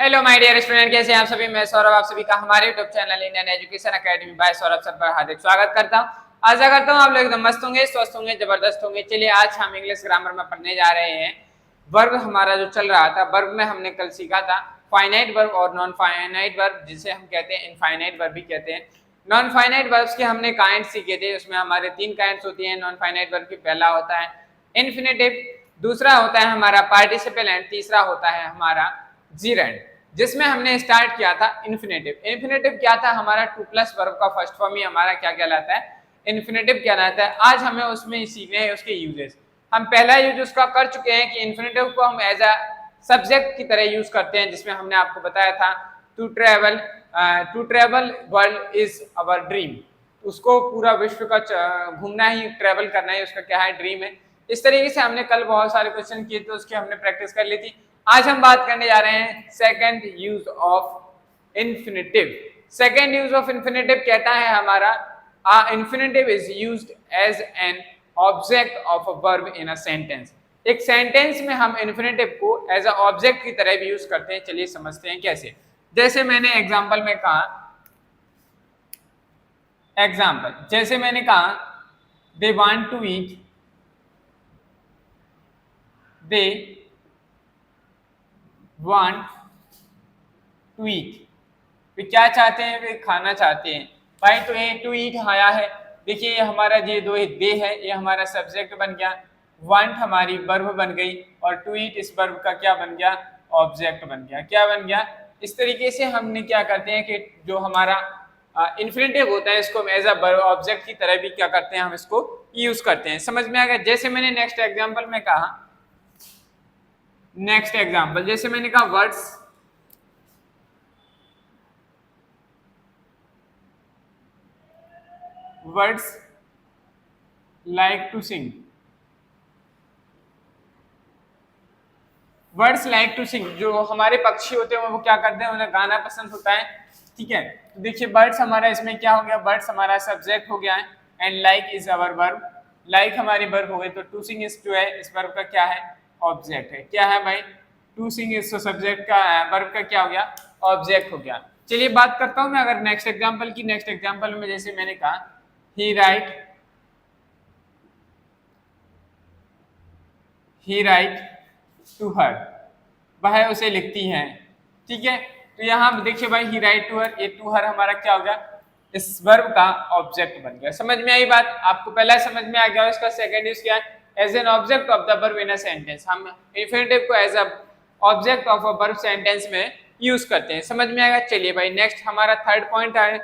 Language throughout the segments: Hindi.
हेलो माय डियर स्टूडेंट, कैसे हैं आप सभी। मैं सौरभ आप सभी का हमारे YouTube channel Indian Education Academy by Saurabh sir पर हार्दिक स्वागत करता हूं। आशा करता हूं आप लोग एकदम मस्त होंगे, स्वस्थ होंगे, जबरदस्त होंगे। चलिए आज हम इंग्लिश ग्रामर में पढ़ने जा रहे हैं। वर्ब हमारा जो चल रहा था, वर्ब में हमने कल सीखा था फाइनाइट वर्ब और नॉन फाइनाइट वर्ब, जिसे हम कहते हैं इनफाइनाइट वर्ब भी कहते हैं। नॉन फाइनाइट वर्ब्स के हमने काइंड सीखे थे। उसमें हमारे 3 काइंड्स होती हैं नॉन फाइनाइट वर्ब की। पहला होता है इन्फिनेटिव, दूसरा होता है हमारा पार्टिसिपल एंड तीसरा होता है हमारा जीरेंड, जिसमें हमने स्टार्ट किया था इन्फिनेटिव। इन्फिनेटिव क्या था हमारा, टू प्लस वर्ब का फर्स्ट फॉर्म ही हमारा क्या कहलाता है, इन्फिनेटिव कहलाता है। आज हमें उसमें सीखने हैं उसके यूजेस। हम पहला यूज उसका कर चुके हैं कि इन्फिनेटिव को हम एज अ सब्जेक्ट की तरह यूज करते हैं, जिसमें हमने आपको बताया था to travel world is our dream. उसको पूरा विश्व का घूमना ही, ट्रेवल करना ही उसका क्या है, ड्रीम है। इस तरीके से हमने कल बहुत सारे क्वेश्चन किए थे, उसकी हमने प्रैक्टिस कर ली थी। आज हम बात करने जा रहे हैं second use of infinitive. Second use of infinitive कहता है हमारा infinitive is used as an object of a verb in a sentence. एक सेंटेंस में हम इन्फिनेटिव को एज अ ऑब्जेक्ट की तरह भी यूज करते हैं। चलिए समझते हैं कैसे। जैसे मैंने एग्जांपल में कहा, एग्जाम्पल जैसे मैंने कहा they want to eat, they want to eat. वे क्या चाहते हैं, वे खाना चाहते हैं। भाई तो ये टू ईट आया है, देखिए ये हमारा ये दो दे है, ये हमारा सब्जेक्ट बन गया, वांट हमारी वर्ब बन गई और टू ईट इस वर्ब का क्या बन गया, ऑब्जेक्ट बन गया। क्या बन गया, इस तरीके से हमने क्या करते हैं कि जो हमारा इन्फिनेटिव होता है इसको हम एज अ ऑब्जेक्ट की तरह भी क्या करते हैं, हम इसको यूज करते हैं। समझ में आ गया। जैसे मैंने नेक्स्ट एग्जाम्पल में कहा, नेक्स्ट एग्जाम्पल जैसे मैंने कहा words like to sing. Words like to sing, जो हमारे पक्षी होते हैं वो क्या करते हैं, उन्हें गाना पसंद होता है। ठीक है, तो देखिए बर्ड्स हमारा इसमें क्या हो गया, बर्ड्स हमारा सब्जेक्ट हो गया है and like is our verb. Like हमारी वर्ब हो गई, तो टू सिंग इज जो है इस वर्ब का क्या है, ऑब्जेक्ट है। क्या है भाई, टू सिंग इज सब्जेक्ट का, वर्ब का क्या हो गया, ऑब्जेक्ट हो गया। चलिए बात करता हूं मैं अगर नेक्स्ट एग्जाम्पल की। नेक्स्ट एग्जाम्पल में जैसे मैंने कहा ही राइट टू हर, वह उसे लिखती है। ठीक है, तो यहाँ देखिए भाई ही राइट टू हर, ये टू हर हमारा क्या हो गया, इस वर्ब का ऑब्जेक्ट बन गया। समझ में आई बात आपको, पहला समझ में आ गया। इसका सेकंड यूज क्या है, as an object of the verb in a sentence. हम इन्फिनेटिव को as a object of a verb sentence में यूज करते हैं। समझ में आएगा। चलिए भाई नेक्स्ट हमारा थर्ड पॉइंट है।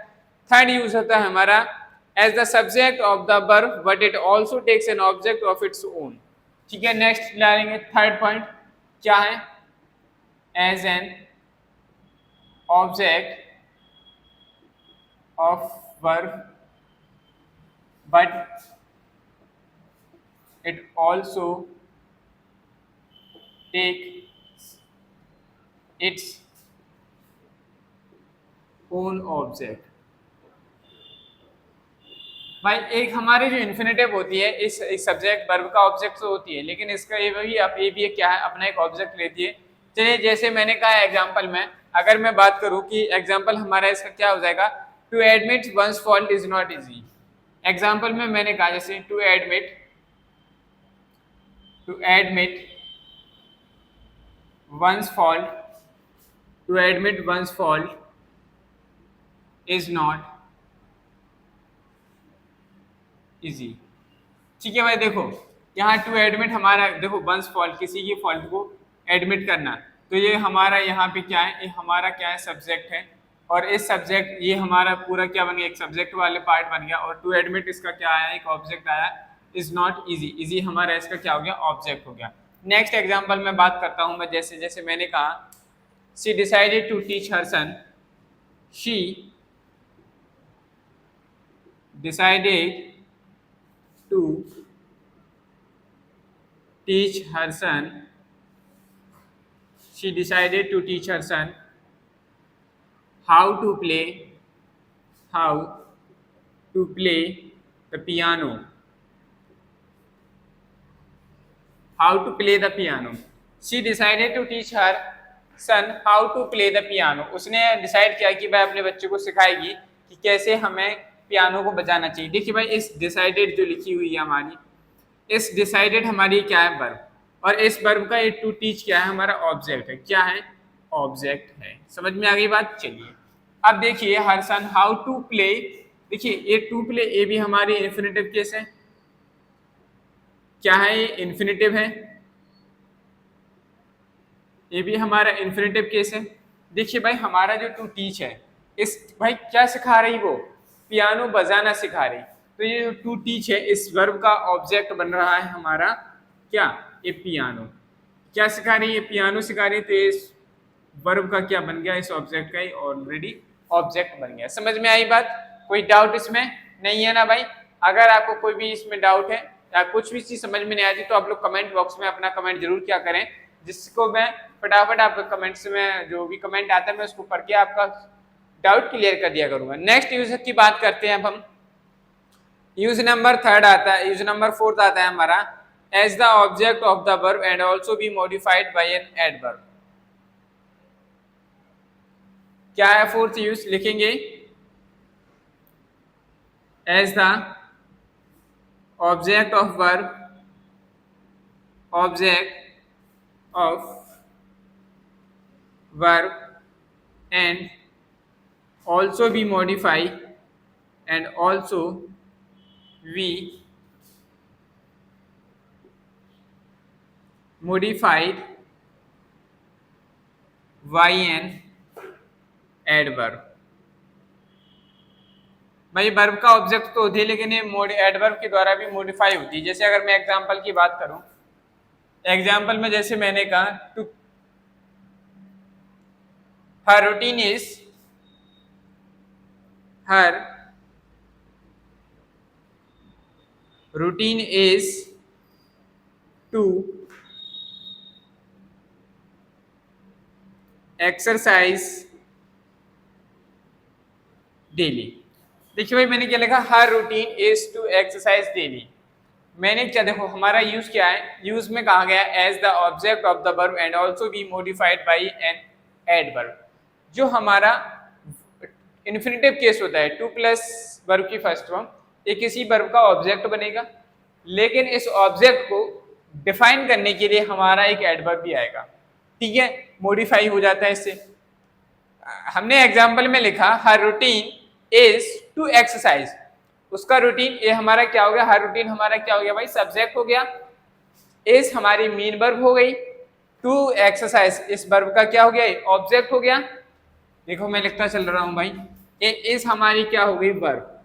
थर्ड यूज होता है हमारा as the subject of the verb but it also takes an object of its own. ठीक है, नेक्स्ट डालेंगे थर्ड पॉइंट क्या है, as an object of verb but it also takes its own object। भाई एक हमारी जो इन्फिनेटिव होती है इस सब्जेक्ट वर्ब का ऑब्जेक्ट तो होती है, लेकिन इसका ये भी क्या है, अपना एक ऑब्जेक्ट लेती है। चलिए जैसे मैंने कहा एग्जांपल में, अगर मैं बात करूं कि एग्जांपल हमारा इसका क्या हो जाएगा, to admit one's fault is not easy. Example में मैंने कहा जैसे to admit one's fault, to admit one's fault is not easy। ठीक है भाई, देखो यहाँ टू एडमिट हमारा, देखो वंस फॉल्ट, किसी की फॉल्ट को एडमिट करना, तो ये हमारा यहाँ पे क्या है, ये हमारा क्या है, सब्जेक्ट है। और इस सब्जेक्ट, ये हमारा पूरा क्या बन गया, एक सब्जेक्ट वाले पार्ट बन गया। और टू एडमिट इसका क्या आया, एक ऑब्जेक्ट आया, इज नॉट इजी। इजी हमारा इसका क्या हो गया, ऑब्जेक्ट हो गया। नेक्स्ट एग्जाम्पल में बात करता हूँ मैं, जैसे जैसे मैंने कहा she decided to teach her son, she decided to teach her son, she decided to teach her son how to play the piano, how to play the piano। she decided to teach her son how to play the piano. उसने डिसाइड किया कि भाई अपने बच्चे को सिखाएगी कि कैसे हमें पियानो को बजाना चाहिए। देखिए भाई इस डिसाइडेड जो लिखी हुई है हमारी, इस डिसाइडेड हमारी क्या है, वर्ब, और इस वर्ब का ये टू टीच क्या है, हमारा ऑब्जेक्ट है। क्या है, ऑब्जेक्ट है। समझ में आ गई बात। चलिए अब देखिए हर सन हाउ टू प्ले। देखिए ये टू प्ले ये भी हमारी इन्फिनेटिव केस है। क्या है, ये इन्फिनेटिव है, ये भी हमारा इन्फिनेटिव केस है। देखिए भाई हमारा जो टू टीच है, इस भाई क्या सिखा रही, वो पियानो बजाना सिखा रही। तो ये जो टू टीच है इस वर्ब का ऑब्जेक्ट बन रहा है हमारा क्या, ये पियानो। क्या सिखा रही है, पियानो सिखा रही है। तो इस वर्ब का क्या बन गया, इस ऑब्जेक्ट का ही ऑलरेडी ऑब्जेक्ट बन गया। समझ में आई बात। कोई डाउट इसमें नहीं है ना भाई। अगर आपको कोई भी इसमें डाउट है या कुछ भी चीज समझ में नहीं आती तो आप लोग कमेंट बॉक्स में अपना कमेंट जरूर क्या करें, जिसको मैं फटाफट आपके कमेंट्स में जो भी कमेंट आता है मैं उसको पढ़ के आपका डाउट क्लियर कर दिया करूंगा। नेक्स्ट यूज की बात करते हैं अब हम। यूज नंबर थर्ड आता है, यूज नंबर फोर्थ आता है हमारा, as the object of the verb and also be modified by an adverb. क्या है फोर्थ यूज, लिखेंगे as the object of verb, object of verb and also be modified and also be modified by an adverb। भाई वर्ब का ऑब्जेक्ट तो होती है लेकिन ये एडवर्ब के द्वारा भी मॉडिफाई होती है। जैसे अगर मैं एग्जांपल की बात करूं, एग्जाम्पल में जैसे मैंने कहा to her routine is, her routine is to exercise daily. देखिए भाई मैंने क्या लिखा, her routine is to exercise daily. मैंने क्या, देखो हमारा यूज क्या है, यूज में कहा गया as the object of the verb and also be modified by an adverb. जो हमारा इन्फिनेटिव केस होता है, टू प्लस वर्ब की फर्स्ट फॉर्म, ये किसी वर्ब का ऑब्जेक्ट बनेगा, लेकिन इस ऑब्जेक्ट को डिफाइन करने के लिए हमारा एक एडवर्ब भी आएगा। ठीक है, मॉडिफाई हो जाता है इससे। हमने एग्जाम्पल में लिखा her routine is to exercise, उसका रूटीन ये हमारा क्या हो गया, हर रूटीन हमारा क्या हो गया भाई, सब्जेक्ट हो गया, इज हमारी मीन वर्ब हो गई, टू एक्सरसाइज इस वर्ब का क्या हो गया, ऑब्जेक्ट हो गया। देखो मैं लिखता चल रहा हूं भाई, ये इज हमारी क्या हो गई, वर्ब,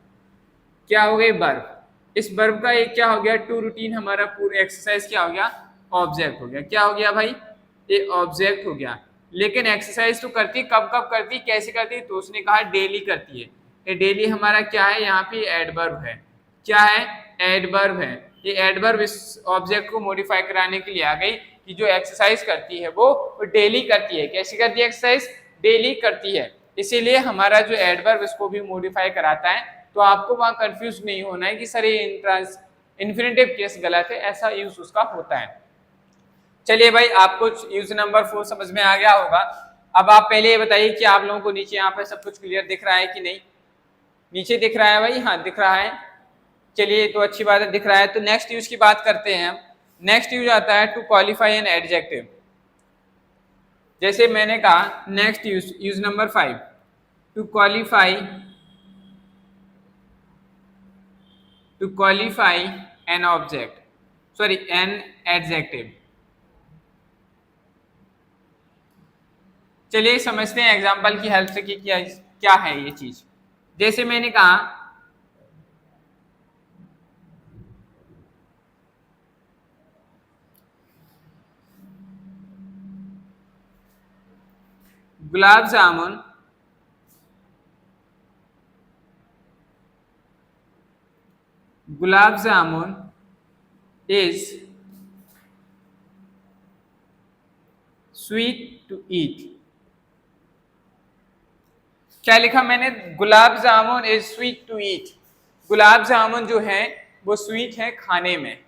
क्या हो गई, वर्ब। इस वर्ब का एक क्या हो गया, टू रूटीन हमारा पूरा एक्सरसाइज क्या हो गया, ऑब्जेक्ट हो गया। क्या हो गया भाई, ये ऑब्जेक्ट हो गया। लेकिन एक्सरसाइज तो करती कब कब करती, कैसे करती, तो उसने कहा डेली करती है। ये डेली हमारा क्या है, यहाँ पे एडवर्ब है। क्या है, एडवर्ब है। ये एडवर्ब इस ऑब्जेक्ट को मॉडिफाई कराने के लिए आ गई कि जो एक्सरसाइज करती है वो डेली करती है। कैसे करती है, एक्सरसाइज डेली करती है, इसीलिए हमारा जो एडवर्ब इसको भी मॉडिफाई कराता है। तो आपको वहां कंफ्यूज नहीं होना है कि सर ये इन्फिनेटिव केस गलत है, ऐसा यूज उसका होता है। चलिए भाई आपको यूज नंबर 4 समझ में आ गया होगा। अब आप पहले ये बताइए कि आप लोगों को नीचे यहाँ पे सब कुछ क्लियर दिख रहा है कि नहीं। नीचे दिख रहा है भाई, हाँ दिख रहा है। चलिए तो अच्छी बात है, दिख रहा है। तो नेक्स्ट यूज की बात करते हैं हम। नेक्स्ट यूज आता है टू क्वालिफाई एन एडजेक्टिव। जैसे मैंने कहा next use, use number 5, to qualify an object, sorry an adjective. चलिए समझते हैं एग्जाम्पल की हेल्प से कि क्या है ये चीज। जैसे मैंने कहा gulab jamun is sweet to eat. क्या लिखा मैंने, gulab jamun is sweet to eat. Gulab jamun जो है वो स्वीट है खाने में।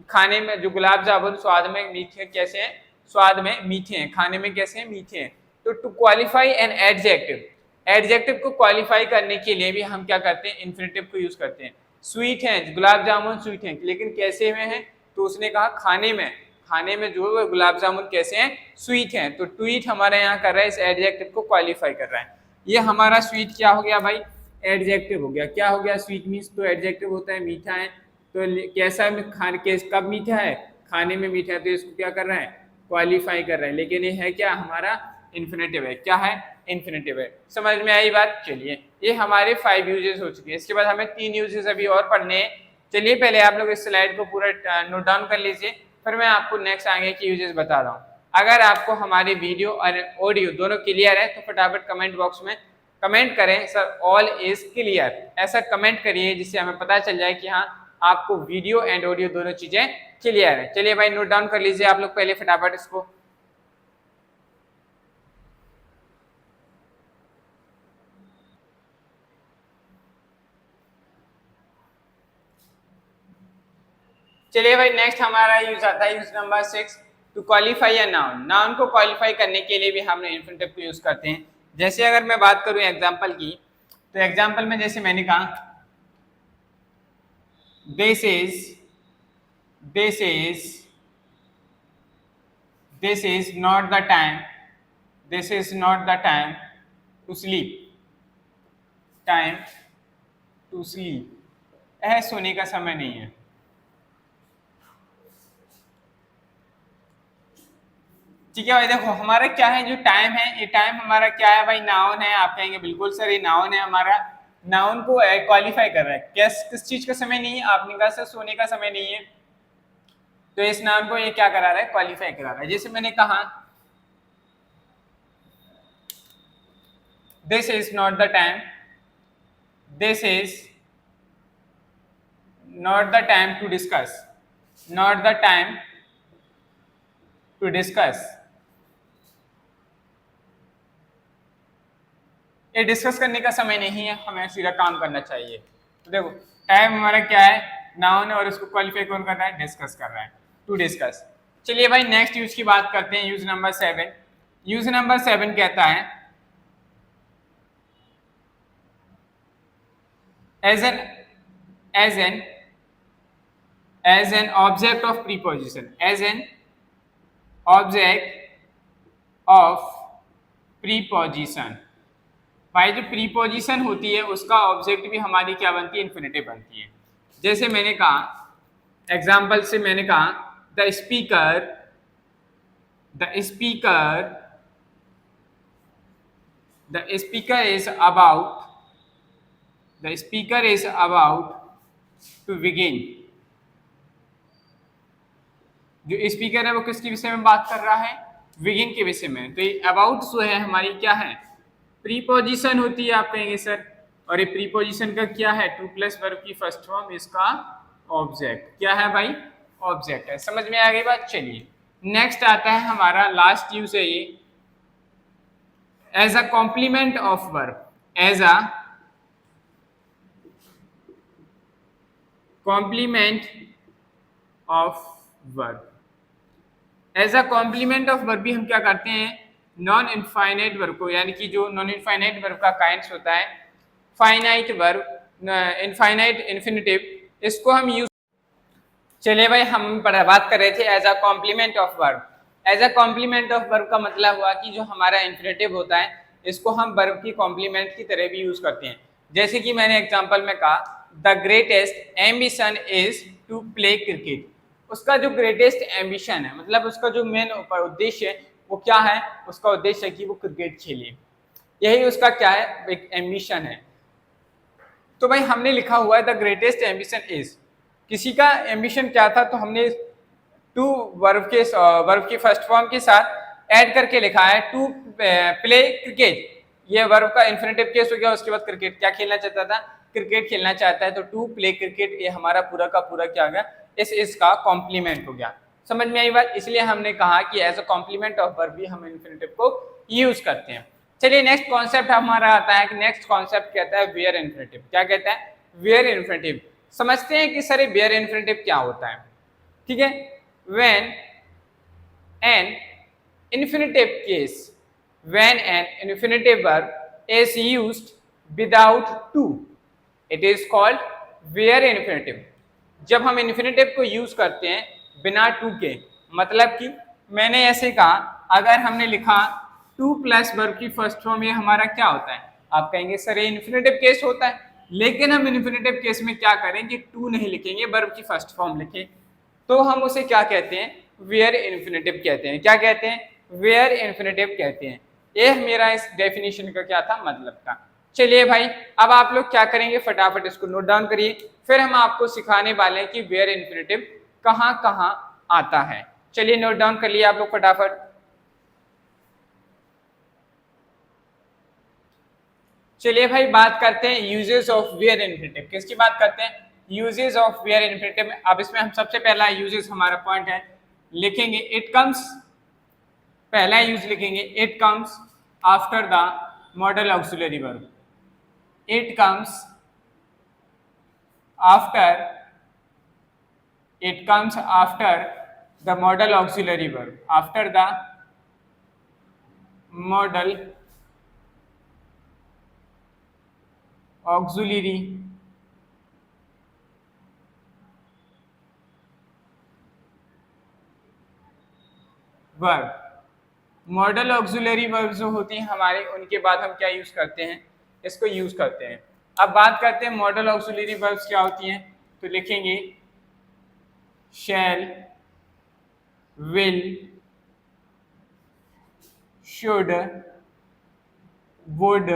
खाने में जो गुलाब जामुन स्वाद में मीठे, कैसे हैं, स्वाद में मीठे हैं, खाने में कैसे हैं, मीठे हैं। तो to qualify an adjective, adjective को क्वालिफाई करने के लिए भी हम क्या करते हैं, इन्फिनेटिव को यूज करते हैं। स्वीट है, गुलाब जामुन स्वीट है, लेकिन कैसे में है, तो उसने कहा खाने में, खाने में जो है गुलाब जामुन कैसे हैं, स्वीट हैं। तो ट्वीट हमारे यहाँ कर रहा है, इस एडजेक्टिव को क्वालिफाई कर रहा है। ये हमारा स्वीट क्या हो गया भाई, एडजेक्टिव हो गया। क्या हो गया, स्वीट मीन्स तो एडजेक्टिव होता है मिठा है, तो कैसा खाने कब मीठा है, खाने में मीठा है, तो इसको क्या कर रहा है, क्वालिफाई कर रहा है। लेकिन ये है क्या, हमारा इन्फिनेटिव है। क्या है, इन्फिनेटिव है। समझ में आई बात। चलिए ये हमारे 5 यूजेस हो चुके हैं। इसके बाद हमें 3 यूजेस अभी और पढ़ने हैं। चलिए पहले आप लोग इस स्लाइड को पूरा नोट डाउन कर लीजिए, फिर मैं आपको नेक्स्ट आगे के यूजेस बता रहा हूँ। अगर आपको हमारी वीडियो और ऑडियो दोनों क्लियर है तो फटाफट कमेंट बॉक्स में कमेंट करें सर ऑल इज क्लियर, ऐसा कमेंट करिए जिससे हमें पता चल जाए कि हाँ आपको वीडियो एंड ऑडियो दोनों चीजें क्लियर है। चलिए भाई नोट डाउन कर लीजिए आप लोग पहले फटाफट इसको। चलिए भाई नेक्स्ट हमारा यूज आता है use number 6, to qualify a noun. Noun को क्वालिफाई करने के लिए भी हम इन्फिनेटिव को यूज करते हैं। जैसे अगर मैं बात करूं एग्जांपल की, तो एग्जांपल में जैसे मैंने कहा this is not the time, this is not the time to sleep, time to sleep, यह सोने का समय नहीं है। ठीक है भाई, देखो हमारा क्या है, जो टाइम है, ये टाइम हमारा क्या है भाई, नाउन है। आप कहेंगे बिल्कुल सर ये नाउन है हमारा, नाउन को क्वालिफाई कर रहा है। किस चीज का समय नहीं है, आपने कहा सर सोने का समय नहीं है, तो इस नाउन को ये क्या करा रहा है, क्वालिफाई करा रहा है। जैसे मैंने कहा this is not the time, this is not the time to discuss, not the time to discuss, ये डिस्कस करने का समय नहीं है, हमें सीधा काम करना चाहिए। तो देखो टाइम हमारा क्या है, नाउन है, और इसको क्वालिफाई कौन कर रहा है, डिस्कस कर रहा है, टू डिस्कस। चलिए भाई नेक्स्ट यूज की बात करते हैं, यूज नंबर 7। यूज नंबर 7 कहता है as an object of preposition, as an object of preposition. भाई जो प्रीपोजिशन होती है उसका ऑब्जेक्ट भी हमारी क्या बनती है, इन्फिनेटिव बनती है। जैसे मैंने कहा एग्जाम्पल से मैंने कहा the speaker is about to begin. जो स्पीकर है वो किसके विषय में बात कर रहा है, बिगिन के विषय में। तो ये अबाउट जो है हमारी क्या है, प्रीपोजिशन होती है। आप कहेंगे सर और ये प्रीपोजिशन का क्या है, टू प्लस वर्ब की फर्स्ट फॉर्म, इसका ऑब्जेक्ट क्या है भाई, ऑब्जेक्ट है। समझ में आ गई बात। चलिए नेक्स्ट आता है हमारा लास्ट यूज है ये, as a complement of verb, as a complement of verb. As a complement of verb भी हम क्या करते हैं, नॉन इनफाइनाइट वर्ब को, यानी कि जो नॉन इनफाइनाइट वर्ब का काइंड्स होता है, फाइनाइट वर्ब, इनफाइनाइट, इन्फिनिटिव, इसको हम यूज। चलिए भाई हम बात कर रहे थे as a complement of verb. As a complement of verb का मतलब हुआ कि जो हमारा इन्फिनिटिव होता है इसको हम वर्ब की कॉम्प्लीमेंट की तरह भी यूज करते हैं। जैसे कि मैंने एग्जांपल में कहा the greatest ambition is to play cricket. उसका जो ग्रेटेस्ट एम्बिशन है, मतलब उसका जो मेन उद्देश्य है वो क्या है, उसका उद्देश्य है कि वो क्रिकेट खेले, यही उसका क्या है, एक एम्बिशन है। तो भाई हमने लिखा हुआ है द ग्रेटेस्ट एम्बिशन इज, किसी का एम्बिशन क्या था, तो हमने टू वर्ब की फर्स्ट फॉर्म के साथ ऐड करके लिखा है टू प्ले क्रिकेट। ये वर्ब का इन्फिनिटिव केस हो गया। उसके बाद क्रिकेट क्या खेलना चाहता था, क्रिकेट खेलना चाहता है, तो टू प्ले क्रिकेट ये हमारा पूरा का पूरा क्या हो गया, इसका कॉम्प्लीमेंट हो गया। समझ में आई बात। इसलिए हमने कहा कि as a complement of verb भी हम इन्फिनिटिव को यूज करते हैं। चलिए नेक्स्ट कॉन्सेप्ट हमारा आता है कि नेक्स्ट कॉन्सेप्ट कहता है वेयर इन्फिनिटिव। क्या कहता है, वेयर इन्फिनिटिव। समझते हैं कि सर वेयर इन्फिनिटिव क्या होता है। ठीक है, when an infinitive case when an infinitive verb is used without to it is called bare infinitive. जब हम इन्फिनेटिव को यूज करते हैं बिना टू के, मतलब कि मैंने ऐसे कहा, अगर हमने लिखा टू प्लस वर्ब की फर्स्ट फॉर्म, ये हमारा क्या होता है? आप कहेंगे सर ये इन्फिनेटिव केस होता है, लेकिन हम इन्फिनेटिव केस में क्या करें कि टू नहीं लिखेंगे, वर्ब की फर्स्ट फॉर्म लिखें, तो हम उसे क्या कहते हैं? वेयर इन्फिनेटिव कहते हैं। क्या कहते हैं? वेयर इन्फिनेटिव कहते हैं। ये मेरा इस डेफिनेशन का क्या था? मतलब था। चलिए भाई, अब आप लोग क्या करेंगे, फटाफट इसको नोट डाउन करिए, फिर हम आपको सिखाने वाले हैं कि वेयर इन्फिनेटिव कहाँ कहाँ आता है। चलिए नोट डाउन कर लिए आप लोग फटाफट। चलिए भाई, बात करते हैं यूजेस ऑफ वेयर इन्फिनेटिव। किसकी बात करते हैं? Uses of bare infinitive. अब इसमें हम सबसे पहला यूजेस हमारा पॉइंट है, लिखेंगे इट कम्स, पहला यूज लिखेंगे it comes after the model auxiliary verb. It comes after, it comes after the modal auxiliary verb, after the modal auxiliary verb। Model auxiliary verb जो होती हैं हमारे, उनके बाद हम क्या यूज करते हैं? इसको यूज करते हैं। अब बात करते हैं मॉडल ऑक्सिलरी वर्ब्स क्या होती हैं, तो लिखेंगे shall, will, should, would,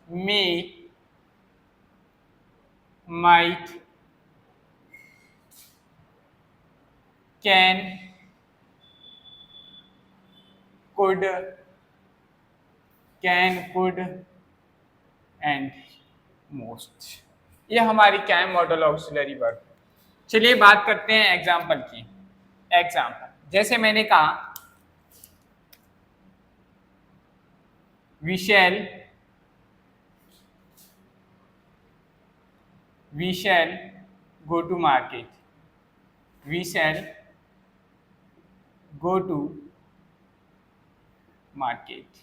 may, might, can, could, and most. ये हमारी क्या है? Modal auxiliary verb. चलिए बात करते हैं एग्जाम्पल की। एग्जाम्पल जैसे मैंने कहा, we shall go to market, we shall go to market।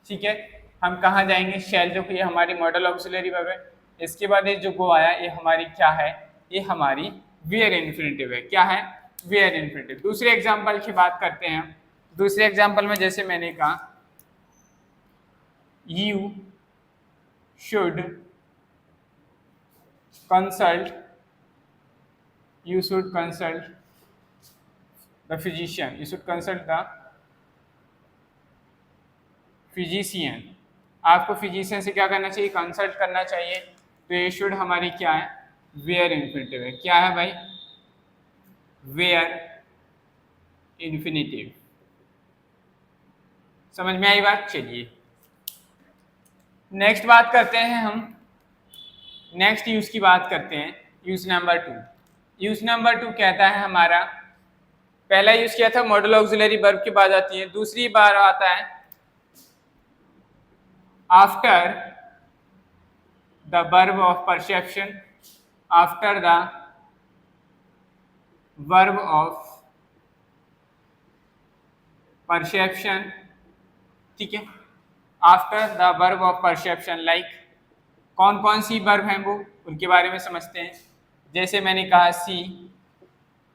ठीक है, हम कहाँ जाएंगे? शैल जो कि हमारी मॉडल ऑक्सिलरी वर्ब है, इसके बाद ये जो गो आया, ये हमारी क्या है? ये हमारी वेयर इन्फिनेटिव है। क्या है? Where infinitive. दूसरे एग्जाम्पल की बात करते हैं। दूसरे एग्जाम्पल में जैसे मैंने कहा, you should consult the physician, you should consult the physician। आपको फिजिशियन से क्या करना चाहिए? कंसल्ट करना चाहिए। तो ये शुड हमारी क्या है? वेयर इन्फिनेटिव है। क्या है भाई? Bare infinitive. समझ में आई बात? चलिए नेक्स्ट बात करते हैं हम, नेक्स्ट यूज की बात करते हैं, यूज नंबर 2। यूज नंबर 2 कहता है हमारा, पहला यूज किया था मॉडल ऑक्सिलरी वर्ब की बात आती है, दूसरी बार आता है after the verb of perception, after the verb of perception. ठीक है, after the verb of perception. Like कौन कौन सी वर्ब हैं वो, उनके बारे में समझते हैं। जैसे मैंने कहा सी,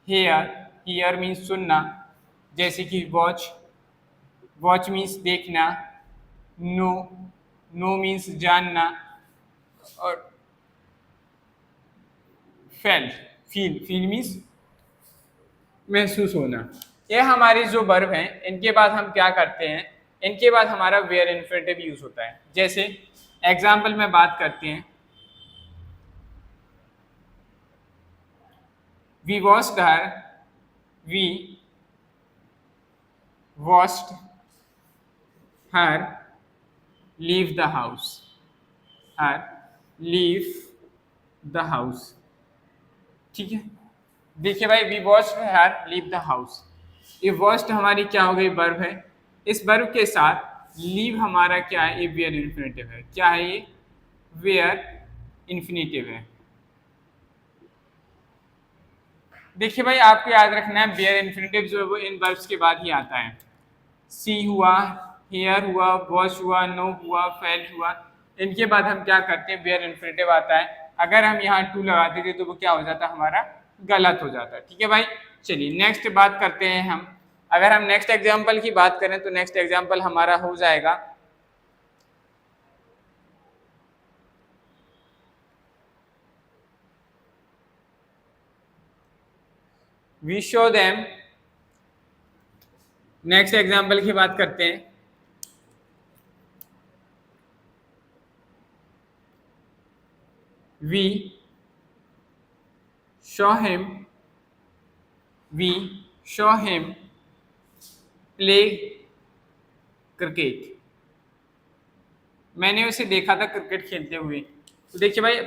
हेयर, हियर मीन्स सुनना, जैसे कि वॉच, वॉच मीन्स देखना, नो, नो मीन्स जानना, और फेल, फील, फील मीन्स महसूस होना। ये हमारी जो वर्ब हैं, इनके बाद हम क्या करते हैं? इनके बाद हमारा वेयर इन्फिनेटिव यूज होता है। जैसे एग्जाम्पल में बात करते हैं, we washed her, we washed her, leave the house, her leave the house। ठीक है, देखिए भाई, we washed her, leave the house। ये washed हमारी क्या हो गई? वर्ब है। इस वर्ब के साथ लीव हमारा क्या है? ये वेयर इन्फिनेटिव है। क्या है ये? वेयर इन्फिनेटिव है। देखिए भाई आपको याद रखना है बेयर इन्फिनेटिव जो है वो इन वर्ब्स के बाद ही आता है। सी हुआ, हियर हुआ, वॉच हुआ, नो हुआ, फेल्ट हुआ, इनके बाद हम क्या करते हैं बेयर इन्फिनेटिव आता है। अगर हम यहाँ टू लगाते थे तो वो क्या हो जाता हमारा गलत हो जाता है। ठीक है भाई, चलिए नेक्स्ट बात करते हैं हम। अगर हम नेक्स्ट एग्जाम्पल की बात करें तो नेक्स्ट एग्जाम्पल हमारा हो जाएगा we show them. Next example की बात करते हैं। We show him, we show him play cricket. मैंने उसे देखा था क्रिकेट खेलते हुए। तो देखिए भाई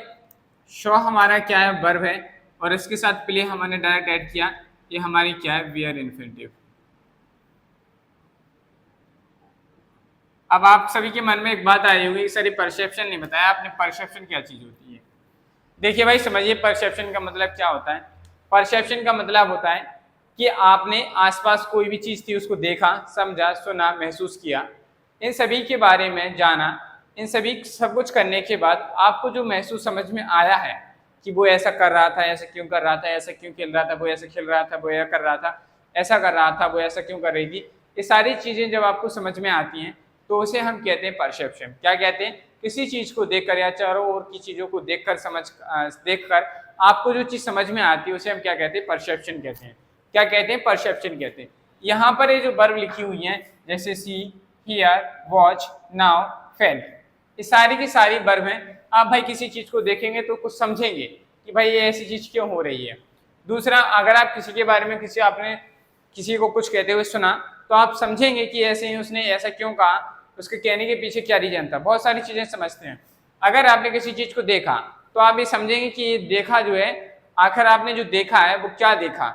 शो हमारा क्या है वर्ब है, और इसके साथ प्ले हमने डायरेक्ट ऐड किया, ये हमारी क्या है वेयर इन्फिनेटिव। अब आप सभी के मन में एक बात आई होगी सर परसेप्शन नहीं बताया आपने, परसेप्शन क्या चीज होती है। देखिए भाई समझिए परसेप्शन का मतलब क्या होता है। परसेप्शन का मतलब होता है कि आपने आसपास कोई भी चीज थी उसको देखा, समझा, सुना, महसूस किया, इन सभी के बारे में जाना, इन सभी सब कुछ करने के बाद आपको जो महसूस समझ में आया है कि वो ऐसा कर रहा था, ऐसा क्यों कर रहा था, ऐसा क्यों खेल रहा था, वो ऐसा खेल रहा था, वो ऐसा कर रहा था, ऐसा कर रहा था, वो ऐसा क्यों कर रही थी, ये सारी चीजें जब आपको समझ में आती हैं तो उसे हम कहते हैं परसेप्शन। क्या कहते हैं, किसी चीज को देखकर या चारों ओर की चीजों को देखकर देखकर आपको जो चीज समझ में आती है उसे हम क्या कहते हैं परसेप्शन कहते हैं। क्या कहते हैं परसेप्शन कहते हैं। यहाँ पर ये जो वर्ब लिखी हुई है जैसे सी, हियर, वॉच, नाउ, फेल्ट, ये सारी की सारी वर्ब हैं। आप भाई किसी चीज को देखेंगे तो कुछ समझेंगे कि भाई ये ऐसी चीज क्यों हो रही है। दूसरा, अगर आप किसी के बारे में आपने किसी को कुछ कहते हुए सुना तो आप समझेंगे कि ऐसे ही उसने ऐसा क्यों कहा, उसके कहने के पीछे क्या रीजन था, बहुत सारी चीजें समझते हैं। अगर आपने किसी चीज को देखा तो आप ये समझेंगे कि ये देखा जो है, आखिर आपने जो देखा है वो क्या देखा,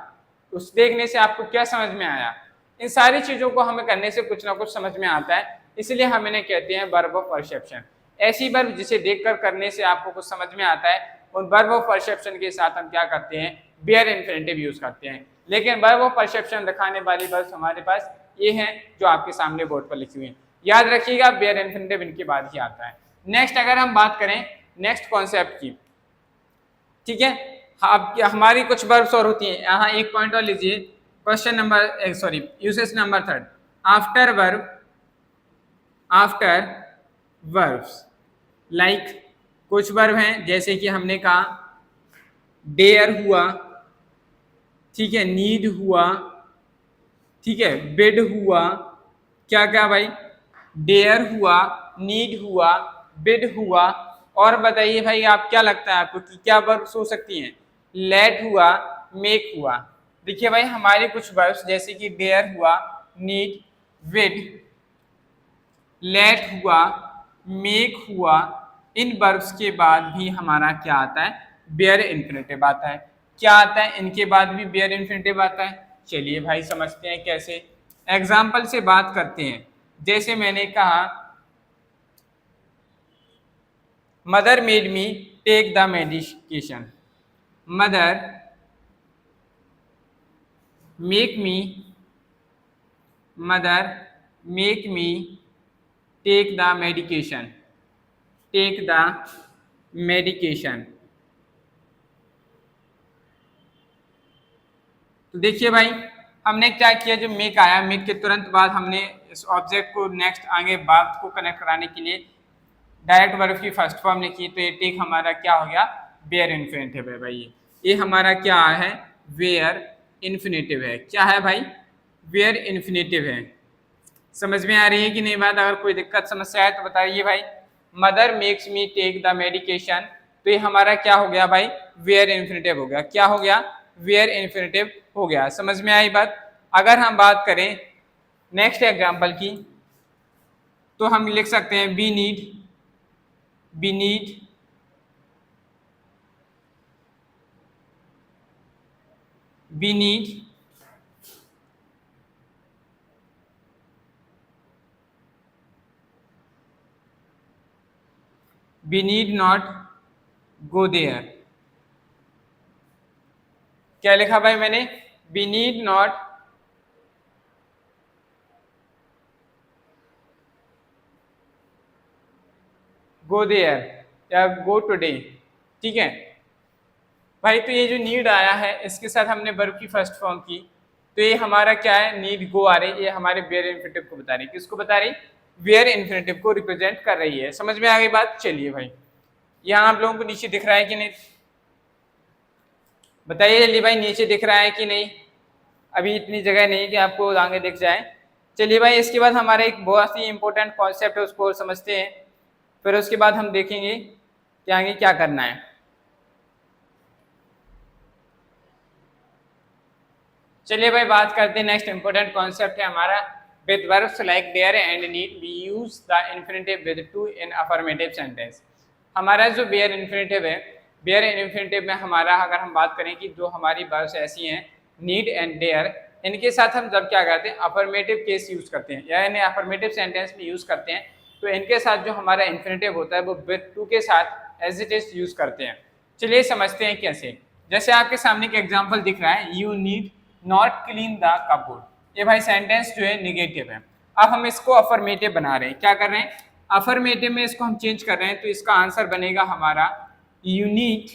उस देखने से आपको क्या समझ में आया। इन सारी चीजों को हमें करने से कुछ ना कुछ समझ में आता है, इसलिए हम इन्हें कहते हैं वर्ब ऑफ परसेप्शन। ऐसी वर्ब जिसे देखकर करने से आपको कुछ समझ में आता है, उन वर्ब ऑफ परसेप्शन के साथ हम क्या करते हैं बेयर इन्फिनेटिव यूज करते हैं। लेकिन वर्ब ऑफ परसेप्शन दिखाने वाली वर्ब हमारे पास ये हैं जो आपके सामने बोर्ड पर लिखी हुई है। याद रखिएगा बेयर इन्फिनेटिव इनके बाद ही आता है। नेक्स्ट अगर हम बात करें नेक्स्ट कॉन्सेप्ट की, ठीक है, अब हमारी कुछ वर्ब्स और होती हैं। यहाँ एक पॉइंट और लीजिए, question number sorry usage number 3, after verb, after verbs like, कुछ वर्ब हैं जैसे कि हमने कहा डेयर हुआ, ठीक है, नीड हुआ, ठीक है, बेड हुआ, क्या क्या भाई डेयर हुआ, नीड हुआ, बिड हुआ, और बताइए भाई आप क्या लगता है आपको कि क्या वर्ब्स हो सकती हैं। लेट हुआ, मेक हुआ। देखिए भाई हमारे कुछ वर्ब्स जैसे कि डेयर हुआ, नीड, विड, लेट हुआ, मेक हुआ, इन वर्ब्स के बाद भी हमारा क्या आता है बेयर इन्फिनेटिव आता है। क्या आता है इनके बाद भी बेयर इन्फिनेटिव आता है। चलिए भाई समझते हैं कैसे, एग्जाम्पल से बात करते हैं। जैसे मैंने कहा mother made me take the medication, mother make me, mother make me take the medication, take the medication. तो देखिए भाई हमने क्या किया, जो मेक आया मेक के तुरंत बाद हमने इस ऑब्जेक्ट को नेक्स्ट आगे बात को कनेक्ट कराने के लिए डायरेक्ट वर्ब की फर्स्ट फॉर्म लिखी, तो ये टेक हमारा क्या हो गया बेयर इन्फिनेटिव है भाई। ये हमारा क्या है वेयर इन्फिनेटिव है। क्या है भाई वेयर इन्फिनेटिव है। समझ में आ रही है कि नहीं बात। अगर कोई दिक्कत समस्या है तो बताइए भाई। Mother makes me take the medication, तो ये हमारा क्या हो गया भाई वेयर इन्फिनेटिव हो गया। क्या हो गया वेयर इन्फिनेटिव हो गया। समझ में आई बात। अगर हम बात करें नेक्स्ट एग्जांपल की तो हम लिख सकते हैं be need, be need, be need, we need not go there, क्या लिखा भाई मैंने, we need not go there या गो टुडे, ठीक है भाई। तो ये जो नीड आया है इसके साथ हमने वर्ब की फर्स्ट फॉर्म की, तो ये हमारा क्या है, नीड गो आ रही, ये हमारे वेयर इन्फिनिटिव को बता रही, किसको बता रही, वेयर इन्फिनिटिव को रिप्रेजेंट कर रही है। समझ में आ गई बात। चलिए भाई यहाँ आप लोगों को नीचे दिख रहा है कि नहीं, बताइए जल्दी भाई, नीचे दिख रहा है कि नहीं, अभी इतनी जगह नहीं कि आपको आगे दिख जाए। चलिए भाई इसके बाद हमारा एक बहुत ही इंपॉर्टेंट कॉन्सेप्ट है, उसको समझते हैं, फिर उसके बाद हम देखेंगे कि आगे क्या करना है। चलिए भाई बात करते हैं, नेक्स्ट इंपॉर्टेंट कॉन्सेप्ट है हमारा, with verbs like dare and need we use the infinitive with to in affirmative sentence. हमारा जो बेयर इन्फिनिटिव है, बेयर इन्फिनिटिव में हमारा अगर हम बात करें कि जो हमारी वर्ब्स ऐसी हैं नीड एंड देयर, इनके साथ हम जब क्या करते हैं अफर्मेटिव केस यूज करते हैं या इन्हें अफर्मेटिव सेंटेंस में यूज करते हैं, तो इनके साथ जो हमारा इन्फिनिटिव होता है वो विद टू के साथ एज इट इज यूज करते हैं। चलिए समझते हैं कैसे। जैसे आपके सामने एक एग्जाम्पल दिख रहा है, you need not clean the cupboard, ये भाई सेंटेंस जो है निगेटिव है। अब हम इसको अफर्मेटिव बना रहे हैं, क्या कर रहे हैं, अफर्मेटिव में इसको हम चेंज कर रहे हैं, तो इसका आंसर बनेगा हमारा यूनिक,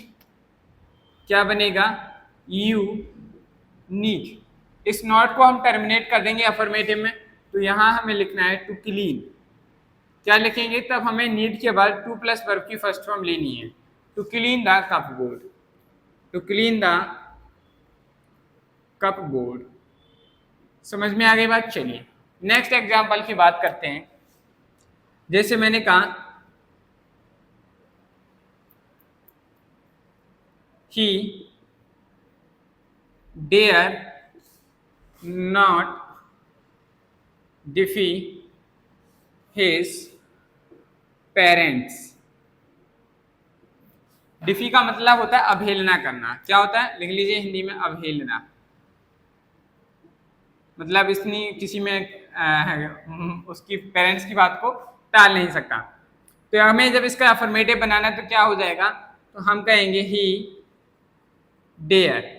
क्या बनेगा, यू नीड। इस नॉट को हम टर्मिनेट कर देंगे अफर्मेटिव में, तो यहां हमें लिखना है टू क्लीन, क्या लिखेंगे, तब हमें नीड के बाद टू प्लस वर्ब की फर्स्ट फॉर्म लेनी है, to clean the cupboard, to clean the cupboard. समझ में आ गई बात। चलिए नेक्स्ट एग्जांपल की बात करते हैं। जैसे मैंने कहा he dare not defy his parents। डिफी का मतलब होता है अवहेलना करना, क्या होता है, लिख लीजिए हिंदी में अवहेलना, मतलब इसने किसी में उसकी पेरेंट्स की बात को टाल नहीं सकता। तो हमें जब इसका अफर्मेटिव बनाना है तो क्या हो जाएगा, तो हम कहेंगे ही डेयर।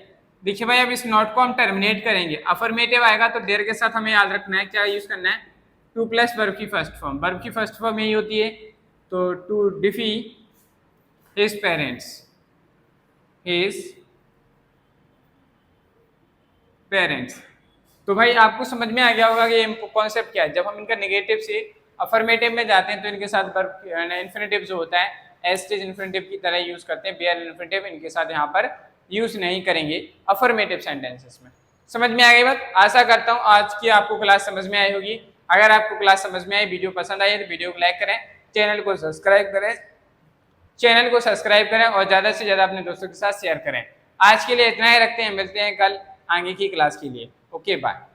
देखिए भाई अब इस नॉट को हम टर्मिनेट करेंगे, अफर्मेटिव आएगा तो डेयर के साथ हमें याद रखना है क्या यूज करना है, टू प्लस वर्ब की फर्स्ट फॉर्म, वर्ब की फर्स्ट फॉर्म यही होती है, तो to defy his parents, his parents. तो भाई आपको समझ में आ गया होगा कि ये कॉन्सेप्ट क्या है, जब हम इनका नेगेटिव से अफर्मेटिव में जाते हैं तो इनके साथ वर्ब इन्फिनिटिव जो होता है एज इट इज इन्फिनिटिव की तरह यूज करते हैं, बेयर इन्फिनिटिव इनके साथ यहाँ पर यूज नहीं करेंगे अफर्मेटिव सेंटेंसेस में। समझ में आ गई बात। आशा करता हूँ आज की आपको क्लास समझ में आई होगी। अगर आपको क्लास समझ में आई, वीडियो पसंद आई तो वीडियो को लाइक करें, चैनल को सब्सक्राइब करें और ज़्यादा से ज़्यादा अपने दोस्तों के साथ शेयर करें। आज के लिए इतना ही रखते हैं, मिलते हैं कल आगे की क्लास के लिए। Okay bye.